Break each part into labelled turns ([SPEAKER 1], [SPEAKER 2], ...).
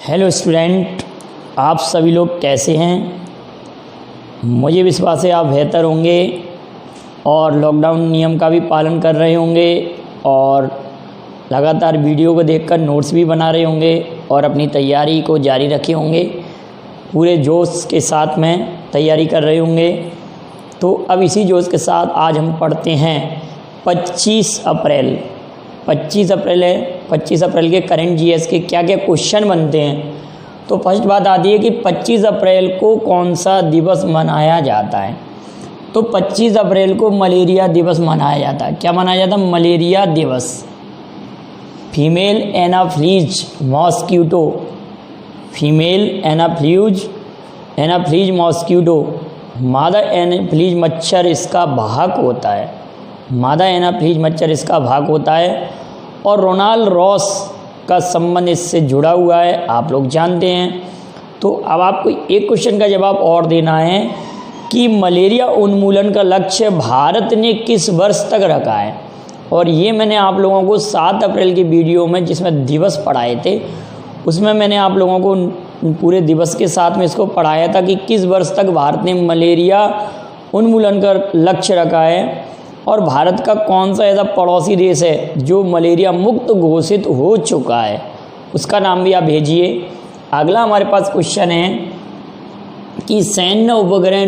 [SPEAKER 1] Hello student, आप सभी लोग कैसे हैं। मुझे विश्वास है आप बेहतर होंगे और लॉकडाउन नियम का भी पालन कर रहे होंगे और लगातार वीडियो को देखकर नोट्स भी बना रहे होंगे और अपनी तैयारी को जारी रखे होंगे। पूरे जोश के साथ में तैयारी कर रहे होंगे। तो अब इसी जोश के साथ आज हम पढ़ते हैं 25 अप्रैल। 25 अप्रैल है। 25 अप्रैल के करंट जीएस के क्या क्या क्वेश्चन बनते हैं। तो फर्स्ट बात आती है कि 25 अप्रैल को कौन सा दिवस मनाया जाता है। तो 25 अप्रैल को मलेरिया दिवस मनाया जाता है। क्या मनाया जाता है? मलेरिया दिवस। Female Anopheles mosquito, female Anopheles mosquito, मादा एनाफ्लीज मच्छर इसका वाहक होता है। मादा एनाफ्लीज मच्छर इसका वाहक होता है और रोनाल्ड रॉस का संबंध इससे जुड़ा हुआ है, आप लोग जानते हैं। तो अब आपको एक क्वेश्चन का जवाब और देना है कि मलेरिया उन्मूलन का लक्ष्य भारत ने किस वर्ष तक रखा है। और ये मैंने आप लोगों को 7 अप्रैल की वीडियो में जिसमें दिवस पढ़ाए थे उसमें मैंने आप लोगों को पूरे दिवस के साथ में इसको पढ़ाया था कि किस वर्ष तक भारत ने मलेरिया उन्मूलन का लक्ष्य रखा है और भारत का कौन सा ऐसा पड़ोसी देश है जो मलेरिया मुक्त घोषित हो चुका है, उसका नाम भी आप भेजिए। अगला हमारे पास क्वेश्चन है कि सैन्य उपग्रह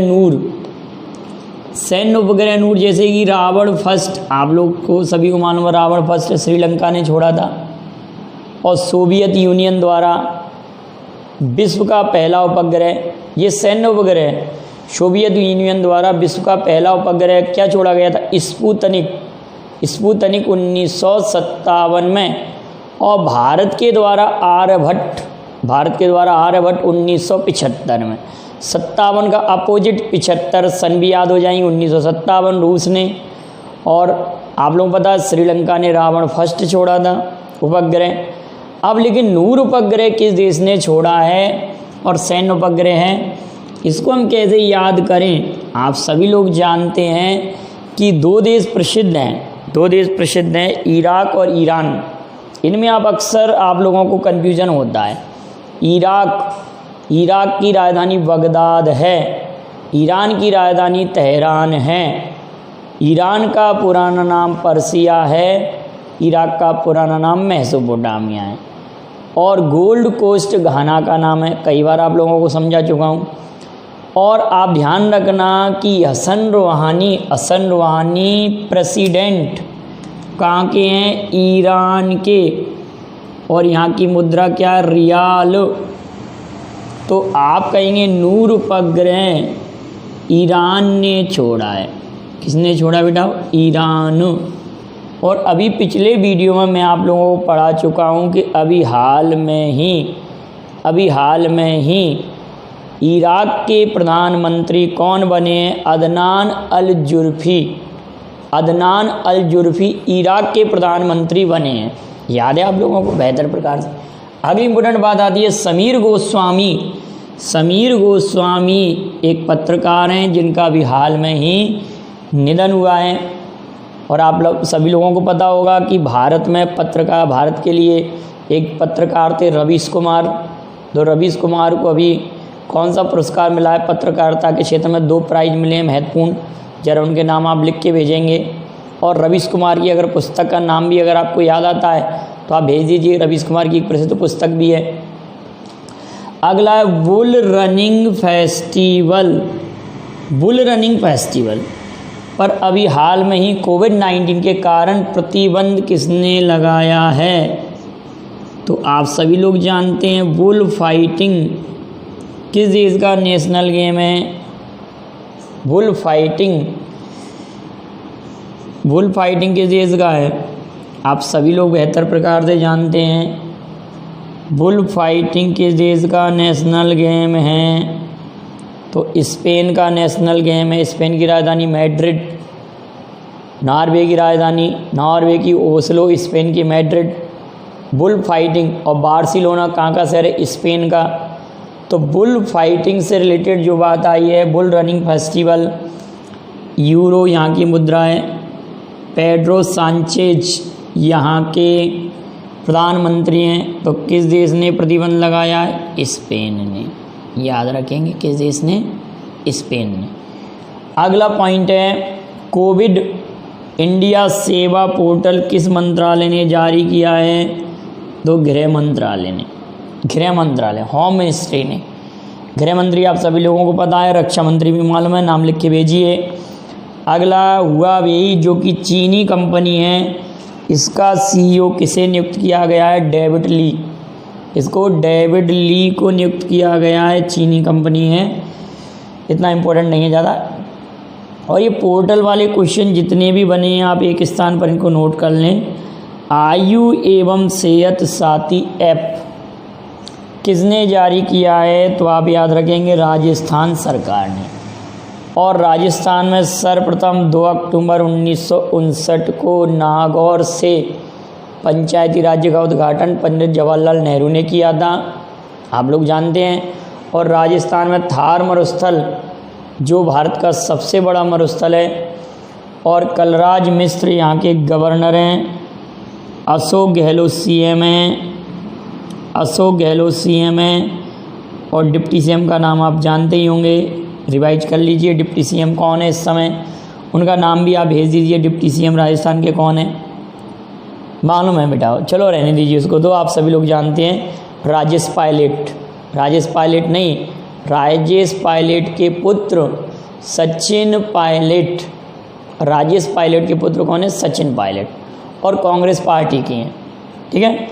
[SPEAKER 1] नूर जैसे कि रावण फर्स्ट, आप लोग को सभी को मालूम है रावण फर्स्ट श्रीलंका ने छोड़ा था और सोवियत यूनियन द्वारा विश्व का पहला उपग्रह, ये सैन्य उपग्रह है। सोवियत यूनियन द्वारा विश्व का पहला उपग्रह क्या छोड़ा गया था? स्पुतनिक 1957 में और भारत के द्वारा आर्यभट्ट 1975 में। 57 का अपोजिट 75 सन भी याद हो जाएंगे। 1957 रूस ने, और आप लोगों को पता है श्रीलंका ने रावण फर्स्ट छोड़ा था उपग्रह। अब लेकिन नूर उपग्रह किस देश ने छोड़ा है और सैन्य उपग्रह है, इसको हम कैसे याद करें। आप सभी लोग जानते हैं कि दो देश प्रसिद्ध हैं, इराक और ईरान। इनमें अक्सर आप लोगों को कन्फ्यूजन होता है। इराक की राजधानी बगदाद है, ईरान की राजधानी तेहरान है। ईरान का पुराना नाम पर्सिया है, इराक का पुराना नाम मेसोपोटामिया है और गोल्ड कोस्ट घाना का नाम है। कई बार आप लोगों को समझा चुका हूँ। और आप ध्यान रखना कि हसन रूहानी प्रेसिडेंट कहाँ के हैं? ईरान के, और यहाँ की मुद्रा क्या है? रियाल। तो आप कहेंगे नूर उपग्रह ईरान ने छोड़ा है। किसने छोड़ा बेटा? ईरान। और अभी पिछले वीडियो में मैं आप लोगों को पढ़ा चुका हूँ कि अभी हाल में ही इराक के प्रधानमंत्री कौन बने हैं? अदनान अल जुर्फी इराक के प्रधानमंत्री बने हैं। याद है आप लोगों को बेहतर प्रकार से। अगली इम्पोर्टेंट बात आती है समीर गोस्वामी एक पत्रकार हैं जिनका भी हाल में ही निधन हुआ है। और आप लोग सभी लोगों को पता होगा कि भारत के लिए एक पत्रकार थे रवीश कुमार। तो रवीश कुमार को अभी कौन सा पुरस्कार मिला है? पत्रकारिता के क्षेत्र में 2 प्राइज मिले हैं महत्वपूर्ण। जरा उनके नाम आप लिख के भेजेंगे। और रवीश कुमार की अगर पुस्तक का नाम भी अगर आपको याद आता है तो आप भेज दीजिए। रवीश कुमार की एक प्रसिद्ध पुस्तक भी है। अगला है बुल रनिंग फेस्टिवल पर अभी हाल में ही कोविड-19 के कारण प्रतिबंध किसने लगाया है? तो आप सभी लोग जानते हैं बुल फाइटिंग किस देश का नेशनल गेम है? बुल फाइटिंग किस देश का है? आप सभी लोग बेहतर प्रकार से जानते हैं। बुल फाइटिंग किस देश का नेशनल गेम है? तो स्पेन का नेशनल गेम है। स्पेन की राजधानी मैड्रिड, नॉर्वे की ओस्लो, स्पेन की मैड्रिड। बुल फाइटिंग और बार्सिलोना कहाँ का शहर है? स्पेन का। तो बुल फाइटिंग से रिलेटेड जो बात आई है, बुल रनिंग फेस्टिवल, यूरो यहाँ की मुद्रा है। पेड्रो सांचेज यहाँ के प्रधानमंत्री हैं तो किस देश ने प्रतिबंध लगाया है? स्पेन ने। याद रखेंगे किस देश ने? स्पेन ने। अगला पॉइंट है कोविड इंडिया सेवा पोर्टल किस मंत्रालय ने जारी किया है? तो गृह मंत्रालय ने। गृह मंत्रालय, होम मिनिस्ट्री ने। गृह मंत्री आप सभी लोगों को पता है, रक्षा मंत्री भी मालूम है, नाम लिख के भेजिए। अगला हुआवेई जो कि चीनी कंपनी है, इसका सीईओ किसे नियुक्त किया गया है? David Lee. इसको डेविड ली को नियुक्त किया गया है, चीनी कंपनी है, इतना इम्पोर्टेंट नहीं है ज़्यादा। और ये पोर्टल वाले क्वेश्चन जितने भी बने हैं आप एक स्थान पर इनको नोट कर लें। आयु एवं सेहत साथी ऐप किसने जारी किया है? तो आप याद रखेंगे राजस्थान सरकार ने। और राजस्थान में सर्वप्रथम 2 अक्टूबर 1959 को नागौर से पंचायती राज्य का उद्घाटन पंडित जवाहरलाल नेहरू ने किया था, आप लोग जानते हैं। और राजस्थान में थार मरुस्थल जो भारत का सबसे बड़ा मरुस्थल है, और कलराज मिश्र यहाँ के गवर्नर हैं। अशोक गहलोत सीएम हैं, अशोक गहलोत सीएम हैं। और डिप्टी सीएम का नाम आप जानते ही होंगे, रिवाइज कर लीजिए डिप्टी सीएम कौन है इस समय, उनका नाम भी आप भेज दीजिए। डिप्टी सीएम राजस्थान के कौन है? मालूम है बेटा, चलो रहने दीजिए उसको, तो आप सभी लोग जानते हैं राजेश पायलट। राजेश पायलट नहीं, राजेश पायलट के पुत्र सचिन पायलट। राजेश पायलट के पुत्र कौन है? सचिन पायलट, और कांग्रेस पार्टी के हैं, ठीक है।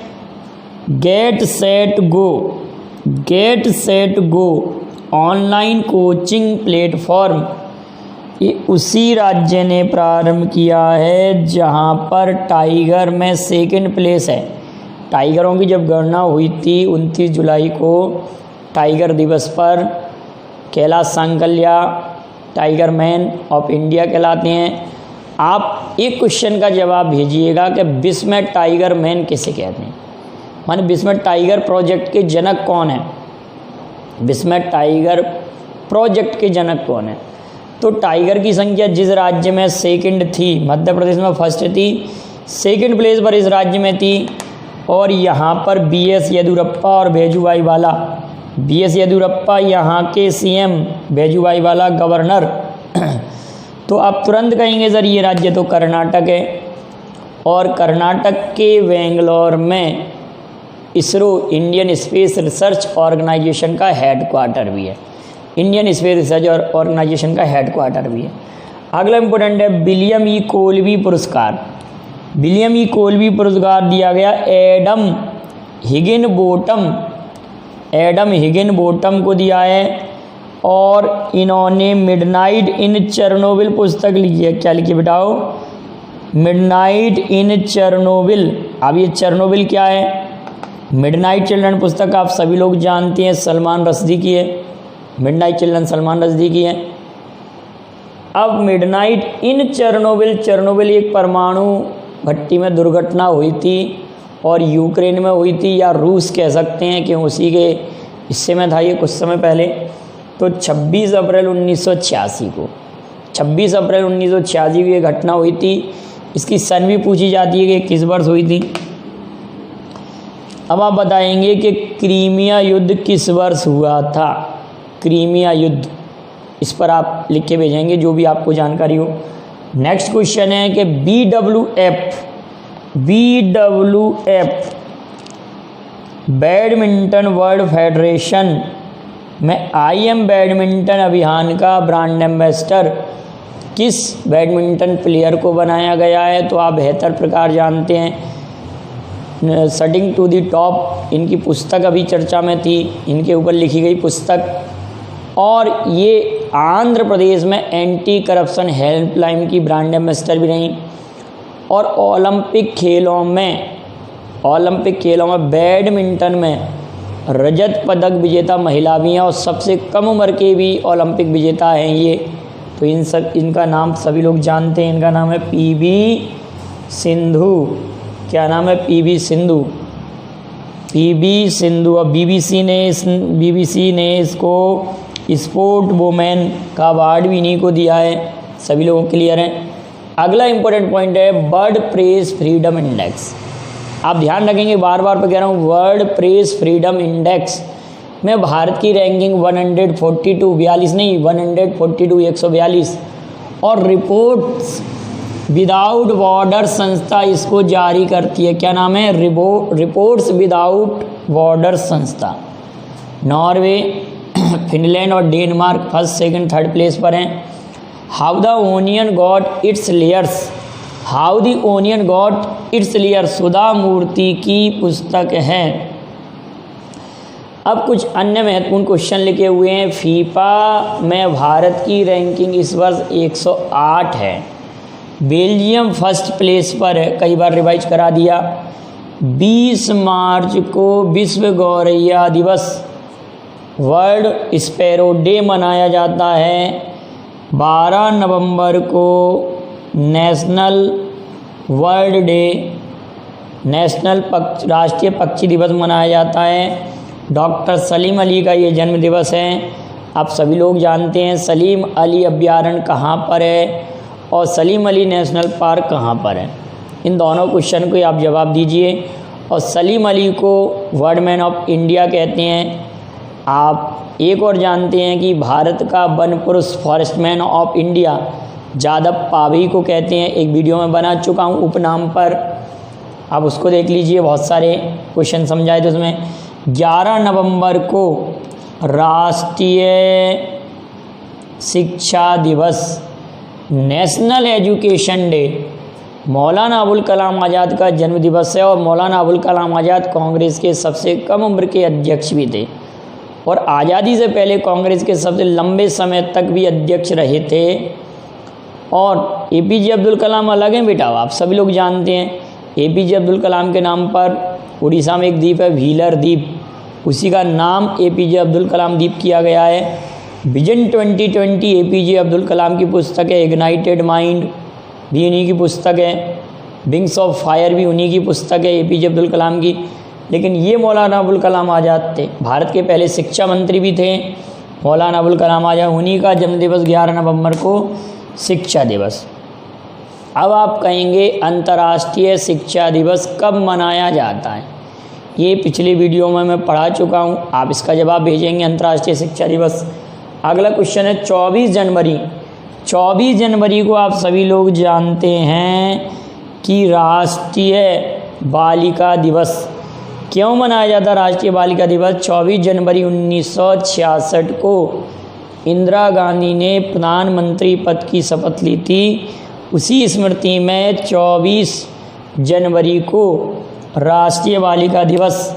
[SPEAKER 1] Get set go, get set go online coaching platform ये उसी राज्य ने प्रारंभ किया है जहां पर टाइगर में 2nd प्लेस है। टाइगरों की जब गणना हुई थी 29 जुलाई को, टाइगर दिवस पर, Kailash Sankhala tiger man of India कहलाते हैं। आप एक क्वेश्चन का जवाब भेजिएगा कि विश्व में टाइगर मैन किसे कहते हैं, माने विश्व में टाइगर प्रोजेक्ट के जनक कौन है? विश्व में टाइगर प्रोजेक्ट के जनक कौन है? तो टाइगर की संख्या जिस राज्य में 2nd थी, मध्य प्रदेश में 1st थी, 2nd प्लेस पर इस राज्य में थी। और यहाँ पर BS येदियुरप्पा और भेजुभाई वाला, BS येदियुरप्पा यहाँ के CM, भेजुभाई वाला गवर्नर। तो आप तुरंत कहेंगे सर ये राज्य तो कर्नाटक है, और कर्नाटक के बेंगलोर में ISRO Indian space research organisation का हेडक्वार्टर भी है। इंडियन स्पेस रिसर्च ऑर्गेनाइजेशन का हेडक्वार्टर भी है। अगला इम्पोर्टेंट है विलियम ई कोलबी पुरस्कार। विलियम ई कोलबी पुरस्कार दिया गया एडम हिगिनबोटम, एडम हिगिनबोटम को दिया है। और इन्होंने मिडनाइट इन चेरनोबिल पुस्तक लिखी है। क्या लिखी बेटाओ? मिडनाइट इन चेरनोबिल। अब ये चेरनोबिल क्या है? मिडनाइट चिल्ड्रन पुस्तक आप सभी लोग जानते हैं, सलमान रश्दी की है। मिडनाइट चिल्ड्रन सलमान रश्दी की है। अब मिडनाइट इन चेरनोबिल, चेरनोबिल एक परमाणु भट्टी में दुर्घटना हुई थी और यूक्रेन में हुई थी, या रूस कह सकते हैं कि उसी के हिस्से में था ये कुछ समय पहले। तो 26 अप्रैल 1986 को, 26 अप्रैल 1986 को ये घटना हुई थी। इसकी सन भी पूछी जाती है कि किस वर्ष हुई थी। अब आप बताएंगे कि क्रीमिया युद्ध किस वर्ष हुआ था? क्रीमिया युद्ध, इस पर आप लिख के भेजेंगे जो भी आपको जानकारी हो। नेक्स्ट क्वेश्चन है कि BWF बैडमिंटन वर्ल्ड फेडरेशन में IM बैडमिंटन अभियान का ब्रांड एम्बेसडर किस बैडमिंटन प्लेयर को बनाया गया है? तो आप बेहतर प्रकार जानते हैं, सटिंग टू दी टॉप इनकी पुस्तक अभी चर्चा में थी, इनके ऊपर लिखी गई पुस्तक। और ये आंध्र प्रदेश में एंटी करप्शन हेल्पलाइन की ब्रांड एम्बेसडर भी रहीं। और ओलंपिक खेलों में बैडमिंटन में रजत पदक विजेता महिला भी हैं और सबसे कम उम्र के भी ओलंपिक विजेता हैं ये। तो इनका नाम सभी लोग जानते हैं, इनका नाम है PV सिंधु। क्या नाम है? PV सिंधु। PV सिंधु। अब BBC ने इसको स्पोर्ट वुमेन का अवार्ड भी इन्हीं को दिया है। सभी लोगों क्लियर हैं। अगला इंपॉर्टेंट पॉइंट है वर्ड प्रेस फ्रीडम इंडेक्स। आप ध्यान रखेंगे, बार बार पे कह रहा हूँ, वर्ल्ड प्रेस फ्रीडम इंडेक्स में भारत की रैंकिंग 142 42 नहीं 142 142, और रिपोर्ट्स विदाउट बॉर्डर संस्था इसको जारी करती है। क्या नाम है? रिपोर्ट्स विदाउट बॉर्डर संस्था। नॉर्वे, फिनलैंड और Denmark first second third place पर हैं। How the onion got its layers, how the onion got its layers Sudha Murthy की पुस्तक है। अब कुछ अन्य महत्वपूर्ण क्वेश्चन लिखे हुए हैं। फीफा में भारत की रैंकिंग इस वर्ष 108 है। बेल्जियम फर्स्ट प्लेस पर है, कई बार रिवाइज करा दिया। 20 मार्च को विश्व गौरैया दिवस वर्ल्ड स्पैरो डे मनाया जाता है। 12 नवंबर को नेशनल वर्ल्ड डे नेशनल राष्ट्रीय पक्षी दिवस मनाया जाता है। डॉक्टर सलीम अली का ये जन्म दिवस है। आप सभी लोग जानते हैं सलीम अली अभयारण्य कहाँ पर है और सलीम अली नेशनल पार्क कहाँ पर है। इन दोनों क्वेश्चन को आप जवाब दीजिए। और सलीम अली को वर्ल्ड मैन ऑफ इंडिया कहते हैं। आप एक और जानते हैं कि भारत का वन पुरुष forest man of India Jadav पाभी को कहते हैं। एक वीडियो में बना चुका हूँ उपनाम पर, आप उसको देख लीजिए, बहुत सारे क्वेश्चन समझाए थे उसमें। 11 नवंबर को राष्ट्रीय शिक्षा दिवस national education day Maulana Abul Kalam Azad का जन्म दिवस है। और मौलाना अबुल कलाम आज़ाद कांग्रेस के सबसे कम उम्र के अध्यक्ष भी थे और आज़ादी से पहले कांग्रेस के सबसे लंबे समय तक भी अध्यक्ष रहे थे। और एपीजे अब्दुल कलाम अलग हैं बेटा, आप सभी लोग जानते हैं। एपीजे अब्दुल कलाम के नाम पर उड़ीसा में एक द्वीप है व्हीलर द्वीप, उसी का नाम एपीजे अब्दुल कलाम द्वीप किया गया है। विजन 2020 एपीजे अब्दुल कलाम की पुस्तक है। इग्नाइटेड माइंड भी उन्हीं की पुस्तक है। विंग्स ऑफ फायर भी उन्हीं की पुस्तक है एपीजे अब्दुल कलाम की। लेकिन ये मौलाना अबुल कलाम आज़ाद थे, भारत के पहले शिक्षा मंत्री भी थे मौलाना अबुल कलाम आज़ाद। उन्हीं का जन्मदिवस 11 नवंबर को शिक्षा दिवस। अब आप कहेंगे अंतर्राष्ट्रीय शिक्षा दिवस कब मनाया जाता है? ये पिछले वीडियो में मैं पढ़ा चुका हूँ, आप इसका जवाब भेजेंगे। अंतर्राष्ट्रीय शिक्षा दिवस अगला क्वेश्चन है 24 जनवरी। 24 जनवरी को आप सभी लोग जानते हैं कि राष्ट्रीय बालिका दिवस क्यों मनाया जाता है? राष्ट्रीय बालिका दिवस 24 जनवरी 1966 को इंदिरा गांधी ने प्रधानमंत्री पद की शपथ ली थी। उसी स्मृति में 24 जनवरी को राष्ट्रीय बालिका दिवस।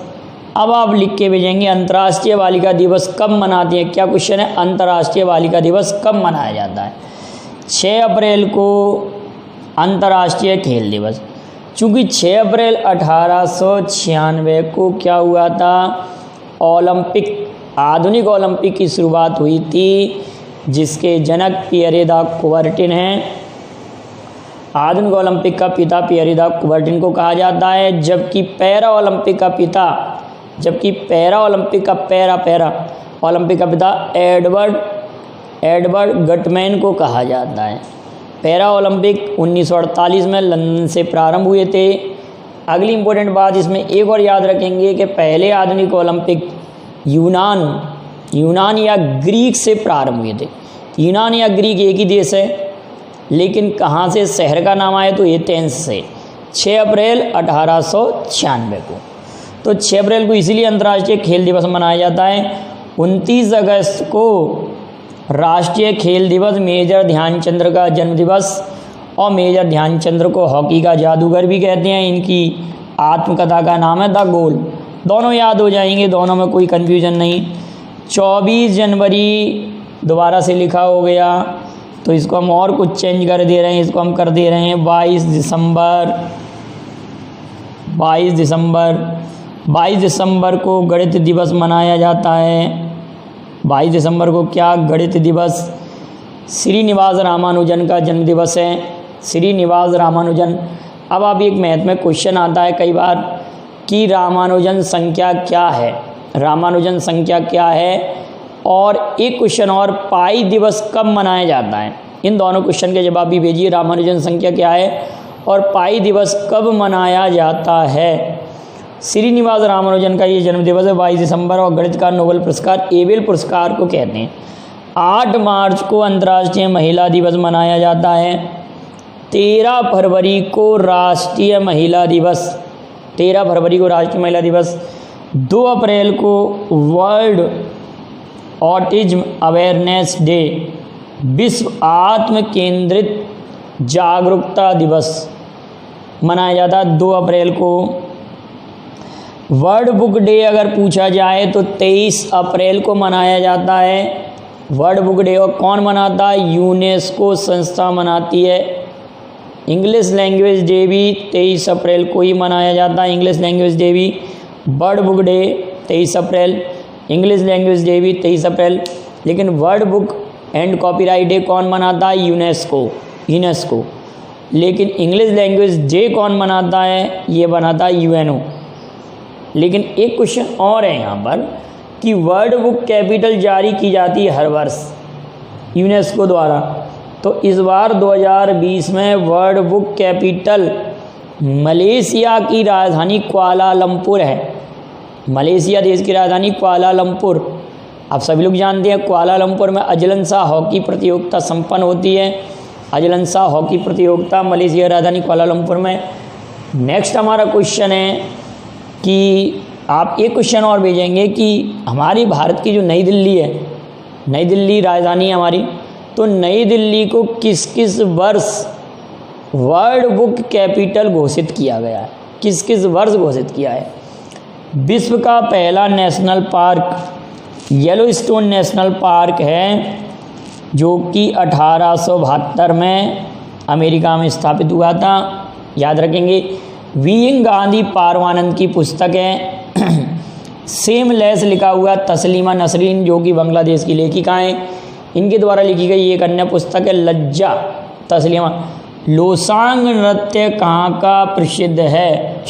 [SPEAKER 1] अब आप लिख के भेजेंगे अंतर्राष्ट्रीय बालिका दिवस कब मनाते हैं? क्या क्वेश्चन है? अंतर्राष्ट्रीय बालिका दिवस कब मनाया जाता है? 6 अप्रैल को अंतर्राष्ट्रीय खेल दिवस। चूँकि 6 अप्रैल 1896 को क्या हुआ था? ओलंपिक, आधुनिक ओलंपिक की शुरुआत हुई थी, जिसके जनक पियरे द कुबर्टिन हैं। आधुनिक ओलंपिक का पिता पियरे द कुबर्टिन को कहा जाता है। जबकि पैरा ओलंपिक का पिता एडवर्ड गटमैन को कहा जाता है। पैरा ओलंपिक 1948 में लंदन से प्रारंभ हुए थे। अगली इम्पोर्टेंट बात इसमें एक और याद रखेंगे कि पहले आधुनिक ओलंपिक यूनान या ग्रीक से प्रारंभ हुए थे। यूनान या ग्रीक एक ही देश है, लेकिन कहाँ से शहर का नाम आया? तो एथेंस से। 6 अप्रैल 1896 को। तो 6 अप्रैल को इसीलिए अंतर्राष्ट्रीय खेल दिवस मनाया जाता है। 29 अगस्त को राष्ट्रीय खेल दिवस मेजर ध्यानचंद्र का जन्म दिवस। और मेजर ध्यानचंद्र को हॉकी का जादूगर भी कहते हैं। इनकी आत्मकथा का नाम है द गोल। दोनों याद हो जाएंगे, दोनों में कोई कन्फ्यूजन नहीं। 24 जनवरी दोबारा से लिखा हो गया, तो इसको हम और कुछ चेंज कर दे रहे हैं, इसको हम कर दे रहे हैं 22 दिसंबर को गणित दिवस मनाया जाता है। 22 दिसंबर को क्या गणित दिवस? श्रीनिवास रामानुजन का जन्म दिवस है। श्रीनिवास रामानुजन। अब आप एक मैथ में क्वेश्चन आता है कई बार कि रामानुजन संख्या क्या है? रामानुजन संख्या क्या है? और एक क्वेश्चन और, पाई दिवस कब मनाया जाता है? इन दोनों क्वेश्चन के जवाब भी भेजिए। रामानुजन संख्या क्या है और पाई दिवस कब मनाया जाता है? श्रीनिवास रामानुजन का ये जन्म दिवस है 22 दिसंबर, और गणित का नोबेल पुरस्कार एबेल पुरस्कार को कहते हैं। 8 मार्च को अंतर्राष्ट्रीय महिला दिवस मनाया जाता है। 13 फरवरी को राष्ट्रीय महिला दिवस, 13 फरवरी को राष्ट्रीय महिला दिवस। 2 अप्रैल को वर्ल्ड ऑटिज्म अवेयरनेस डे, विश्व आत्म केंद्रित जागरूकता दिवस मनाया जाता है 2 अप्रैल को। वर्ल्ड बुक डे अगर पूछा जाए तो 23 अप्रैल को मनाया जाता है वर्ल्ड बुक डे। और कौन मनाता है? यूनेस्को संस्था मनाती है। इंग्लिश लैंग्वेज डे भी 23 अप्रैल को ही मनाया जाता है। इंग्लिश लैंग्वेज डे भी, वर्ल्ड बुक डे 23 अप्रैल, इंग्लिश लैंग्वेज डे भी 23 अप्रैल। लेकिन world book and copyright day कौन मनाता है? यूनेस्को। लेकिन इंग्लिश लैंग्वेज डे कौन मनाता है? ये बनाता है यूएनओ। लेकिन एक क्वेश्चन और है यहाँ पर कि वर्ल्ड बुक कैपिटल जारी की जाती है हर वर्ष यूनेस्को द्वारा। तो इस बार 2020 में वर्ल्ड बुक कैपिटल मलेशिया की राजधानी कुआलालंपुर है। मलेशिया देश की राजधानी कुआलालंपुर। आप सभी लोग जानते हैं कुआलालंपुर में अजलन शाह हॉकी प्रतियोगिता संपन्न होती है। अजलन शाह हॉकी प्रतियोगिता मलेशिया राजधानी कुआलालंपुर में। नेक्स्ट हमारा क्वेश्चन है कि आप एक क्वेश्चन और भेजेंगे कि हमारी भारत की जो नई दिल्ली है, नई दिल्ली राजधानी है हमारी, तो नई दिल्ली को किस किस वर्ष वर्ल्ड बुक कैपिटल घोषित किया गया है? किस किस वर्ष घोषित किया है? विश्व का पहला national park Yellowstone national park है, जो कि 1872 में अमेरिका में स्थापित हुआ था। याद रखेंगे। वीइंग गांधी पारवानंद की पुस्तक है। सेमलेस लिखा हुआ तस्लीमा नसरीन, जो कि बांग्लादेश की लेखिका हैं, इनके द्वारा लिखी गई एक अन्य पुस्तक है लज्जा तस्लीमा। लोसांग नृत्य कहाँ का प्रसिद्ध है?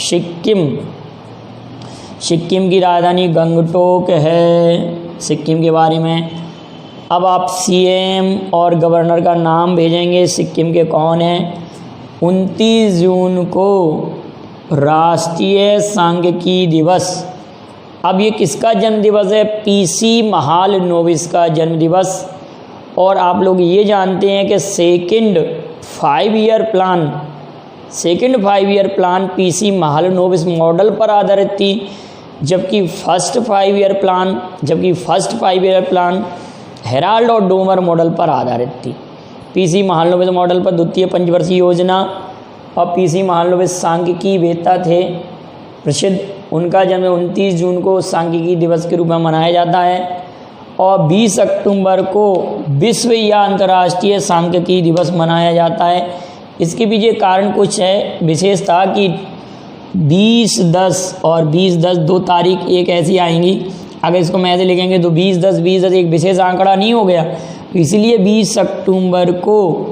[SPEAKER 1] सिक्किम की राजधानी गंगटोक है। सिक्किम के बारे में अब आप सीएम और गवर्नर का नाम भेजेंगे। सिक्किम के कौन हैं? 29 जून को राष्ट्रीय सांख्यिकी दिवस। अब ये किसका जन्म दिवस है? पीसी महालनोबिस का जन्म दिवस। और आप लोग ये जानते हैं कि second 5 year plan PC Mahalanobis model पर आधारित थी, जबकि फर्स्ट 5 ईयर प्लान हेराल्ड और डोमर मॉडल पर आधारित थी। पीसी महालनोबिस मॉडल पर द्वितीय पंचवर्षीय योजना और पीसी महालनोबिस सांख्यिकी वेत्ता थे प्रसिद्ध। उनका जन्म 29 जून को सांख्यिकी दिवस के रूप में मनाया जाता है। और 20 अक्टूबर को विश्व या अंतर्राष्ट्रीय सांख्यिकी दिवस मनाया जाता है। इसके पीछे कारण कुछ है, विशेषता कि 20-10 और 20-10 दो तारीख एक ऐसी आएंगी। अगर इसको मैं ऐसे लिखेंगे तो 20-10 एक विशेष आंकड़ा नहीं हो गया, इसलिए 20 अक्टूबर को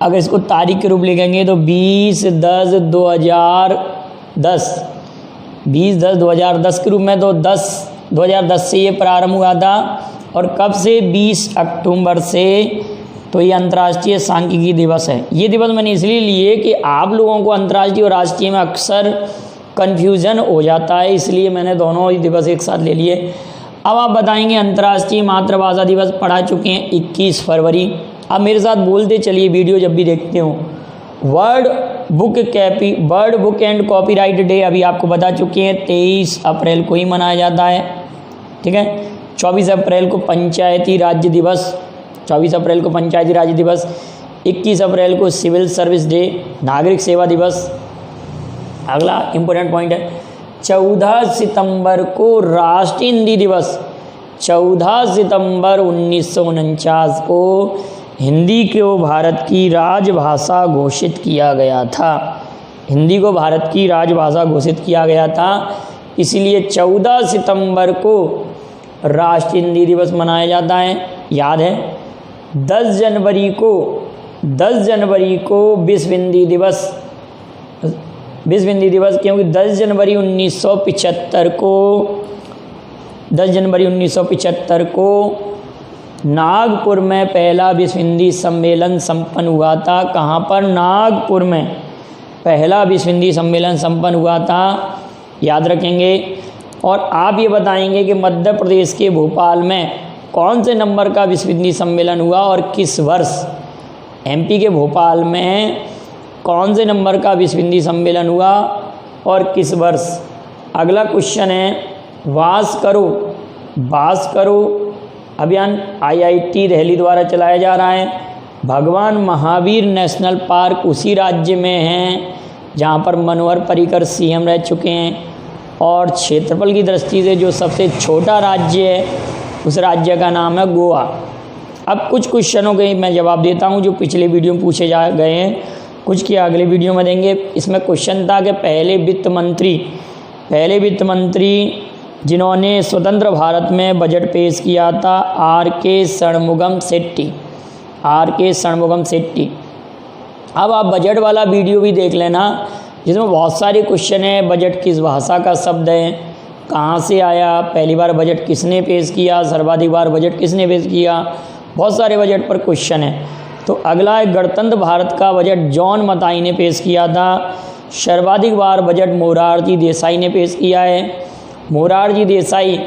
[SPEAKER 1] अगर इसको तारीख के रूप लिखेंगे तो 20-10-2010 के रूप में, तो 2010 से ये प्रारंभ हुआ था। और कब से? 20 अक्टूबर से। तो ये अंतर्राष्ट्रीय सांख्यिकी दिवस है। ये दिवस मैंने इसलिए लिए कि आप लोगों को अंतर्राष्ट्रीय और राष्ट्रीय में अक्सर कन्फ्यूज़न हो जाता है, इसलिए मैंने दोनों ही दिवस एक साथ ले लिए। अब आप बताएंगे अंतर्राष्ट्रीय मातृभाषा दिवस पढ़ा चुके हैं 21 फरवरी। अब मेरे साथ बोलते चलिए वीडियो जब भी देखते हो। World book and copyright day अभी आपको बता चुके हैं 23 अप्रैल को ही मनाया जाता है। ठीक है। 24 अप्रैल को पंचायती राज्य दिवस, 21 अप्रैल को सिविल सर्विस डे, नागरिक सेवा दिवस। अगला इम्पोर्टेंट पॉइंट है 14 सितंबर को राष्ट्रीय हिंदी दिवस। 14 सितंबर 1949 को हिंदी को भारत की राजभाषा घोषित किया गया था। हिंदी को भारत की राजभाषा घोषित किया गया था, इसलिए 14 सितंबर को राष्ट्रीय हिंदी दिवस मनाया जाता है। याद है 10 जनवरी को विश्व हिंदी दिवस, क्योंकि 10 जनवरी 1975 को नागपुर में पहला विश्व हिंदी सम्मेलन संपन्न हुआ था। कहाँ पर? नागपुर में। पहला विश्व हिंदी सम्मेलन संपन्न हुआ था, याद रखेंगे। और आप ये बताएंगे कि मध्य प्रदेश के भोपाल में कौन से नंबर का विश्व हिंदी सम्मेलन हुआ और किस वर्ष। एमपी के भोपाल में कौन से नंबर का विश्व हिंदी सम्मेलन हुआ और किस वर्ष। अगला क्वेश्चन है, वास करो अभियान IIT दिल्ली द्वारा चलाया जा रहा है। भगवान महावीर नेशनल पार्क उसी राज्य में है जहाँ पर मनोहर पर्रिकर CM रह चुके हैं। और क्षेत्रफल की दृष्टि से जो सबसे छोटा राज्य है उस राज्य का नाम है गोवा। अब कुछ क्वेश्चनों के मैं जवाब देता हूँ जो पिछले वीडियो में पूछे जा गए हैं, कुछ की अगले वीडियो में देंगे। इसमें क्वेश्चन था कि पहले वित्त मंत्री जिन्होंने स्वतंत्र भारत में बजट पेश किया था, R.K. षणमुगम शेट्टी। अब आप बजट वाला वीडियो भी देख लेना जिसमें बहुत सारे क्वेश्चन है। बजट किस भाषा का शब्द है, कहाँ से आया, पहली बार बजट किसने पेश किया, सर्वाधिक बार बजट किसने पेश किया, बहुत सारे बजट पर क्वेश्चन है। तो अगला है, गणतंत्र भारत का बजट जॉन मथाई ने पेश किया था। सर्वाधिक बार बजट मोरारजी देसाई ने पेश किया है। मोरारजी देसाई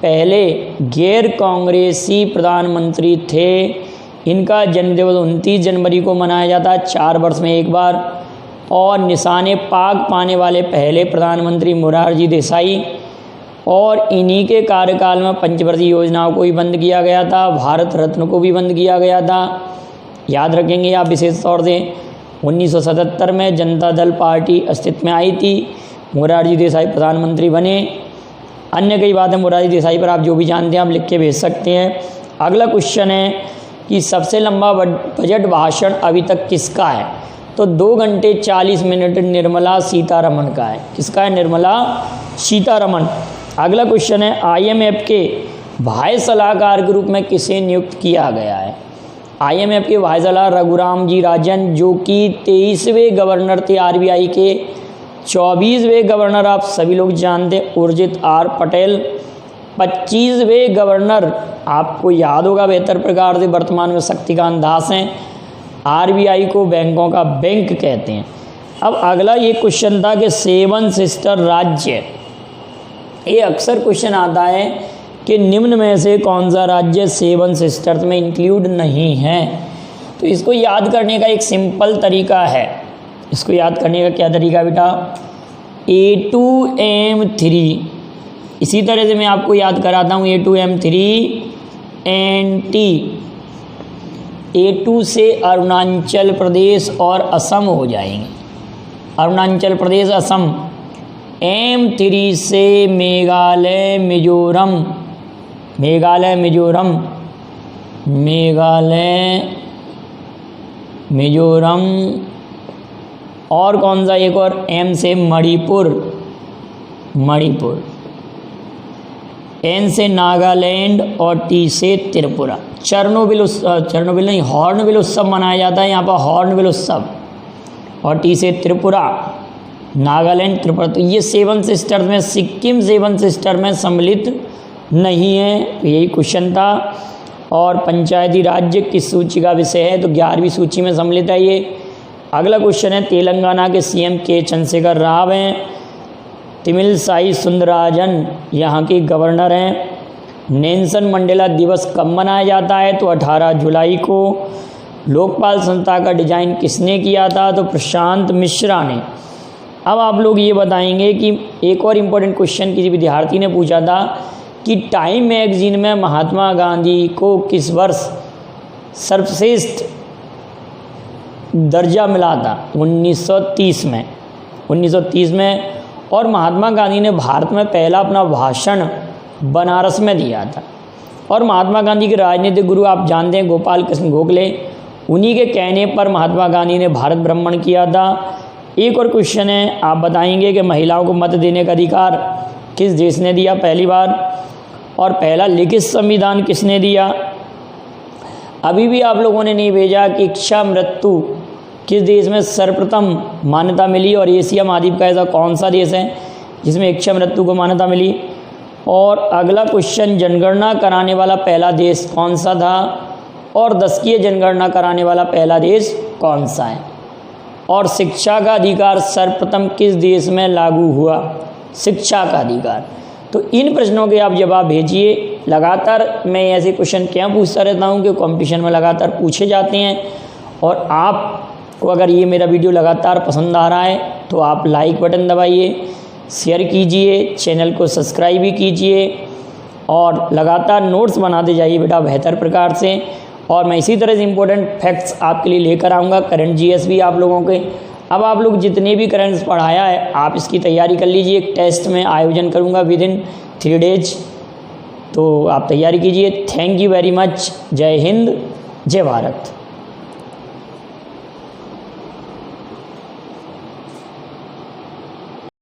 [SPEAKER 1] पहले गैर कांग्रेसी प्रधानमंत्री थे। इनका जन्मदिवस 29 जनवरी को मनाया जाता है, 4 वर्ष में एक बार। और निशाने पाक पाने वाले पहले प्रधानमंत्री मोरारजी देसाई। और इन्हीं के कार्यकाल में पंचवर्षीय योजनाओं को भी बंद किया गया था, भारत रत्न को भी बंद किया गया था। याद रखेंगे आप विशेष तौर से। 1977 में जनता दल पार्टी अस्तित्व में आई थी, मोरारजी देसाई प्रधानमंत्री बने। अन्य कई बातें मोरारजी देसाई पर आप जो भी जानते हैं आप लिख के भेज सकते हैं। अगला क्वेश्चन है कि सबसे लंबा बजट भाषण अभी तक किसका है। तो 2 घंटे 40 मिनट निर्मला सीतारमण का है। किसका है? निर्मला सीतारमण। अगला क्वेश्चन है, IMF के भाई सलाहकार के रूप में किसे नियुक्त किया गया है। IMF के भाई सलाहकार रघुराम जी राजन, जो कि 23वें गवर्नर थे RBI के। 24वें गवर्नर आप सभी लोग जानते हैं उर्जित R पटेल। 25वें गवर्नर आपको याद होगा बेहतर प्रकार से, वर्तमान में शक्तिकांत दास हैं। RBI को बैंकों का बैंक कहते हैं। अब अगला ये क्वेश्चन था कि 7 सिस्टर राज्य, ये अक्सर क्वेश्चन आता है कि निम्न में से कौन सा राज्य 7 सिस्टर्स में इंक्लूड नहीं है। तो इसको याद करने का एक सिंपल तरीका है। इसको याद करने का क्या तरीका बेटा? A2M3। इसी तरह से मैं आपको याद कराता हूँ A2M3NT। A2 से अरुणाचल प्रदेश और असम हो जाएंगे, अरुणाचल प्रदेश असम। M3 से मेघालय मिजोरम। और कौन सा एक और? M से मणिपुर। N से नागालैंड और T से त्रिपुरा। हॉर्नबिल उत्सव मनाया जाता है यहाँ पर, हॉर्नबिल उत्सव। और T से त्रिपुरा, नागालैंड, त्रिपुरा। तो ये 7 सिस्टर में सिक्किम 7 सिस्टर में सम्मिलित नहीं है। तो यही क्वेश्चन था। और पंचायती राज्य किस सूची का विषय है? तो 11वीं सूची में सम्मिलित है ये। अगला क्वेश्चन है, तेलंगाना के CM के चंद्रशेखर राव हैं। तमिलसाई सुंदरराजन यहाँ के गवर्नर हैं। नेल्सन मंडेला दिवस कब मनाया जाता है? तो 18 जुलाई को। लोकपाल संस्था का डिजाइन किसने किया था? तो प्रशांत मिश्रा ने। अब आप लोग ये बताएंगे कि एक और इम्पोर्टेंट क्वेश्चन किसी विद्यार्थी ने पूछा था कि टाइम मैगजीन में महात्मा गांधी को किस वर्ष सर्वश्रेष्ठ दर्जा मिला था? 1930 में। और महात्मा गांधी ने भारत में पहला अपना भाषण बनारस में दिया था। और महात्मा गांधी के राजनीतिक गुरु आप जानते हैं गोपाल कृष्ण गोखले, उन्हीं के कहने पर महात्मा गांधी ने भारत भ्रमण किया था। एक और क्वेश्चन है, आप बताएंगे कि महिलाओं को मत देने का अधिकार किस देश ने दिया पहली बार? और पहला लिखित संविधान किसने दिया? अभी भी आप लोगों ने नहीं भेजा कि इच्छा मृत्यु किस देश में सर्वप्रथम मान्यता मिली। और एशिया महाद्वीप का ऐसा कौन सा देश है जिसमें इच्छा मृत्यु को मान्यता मिली? और अगला क्वेश्चन, जनगणना कराने वाला पहला देश कौन सा था? और दशकीय जनगणना कराने वाला पहला देश कौन सा है? और शिक्षा का अधिकार सर्वप्रथम किस देश में लागू हुआ? शिक्षा का अधिकार। तो इन प्रश्नों के आप जवाब भेजिए। लगातार मैं ऐसे क्वेश्चन क्या पूछता रहता हूँ कि कंपटीशन में लगातार पूछे जाते हैं। और आपको अगर ये मेरा वीडियो लगातार पसंद आ रहा है तो आप लाइक बटन दबाइए, शेयर कीजिए, चैनल को सब्सक्राइब भी कीजिए और लगातार नोट्स बनाते जाइए बेटा बेहतर प्रकार से। और मैं इसी तरह से इम्पोर्टेंट फैक्ट्स आपके लिए लेकर आऊँगा, करंट जीएस भी आप लोगों के। अब आप लोग जितने भी करंट्स पढ़ाया है आप इसकी तैयारी कर लीजिए। एक टेस्ट में आयोजन करूँगा विदिन 3 डेज, तो आप तैयारी कीजिए। Thank you very much. जय हिंद, जय भारत।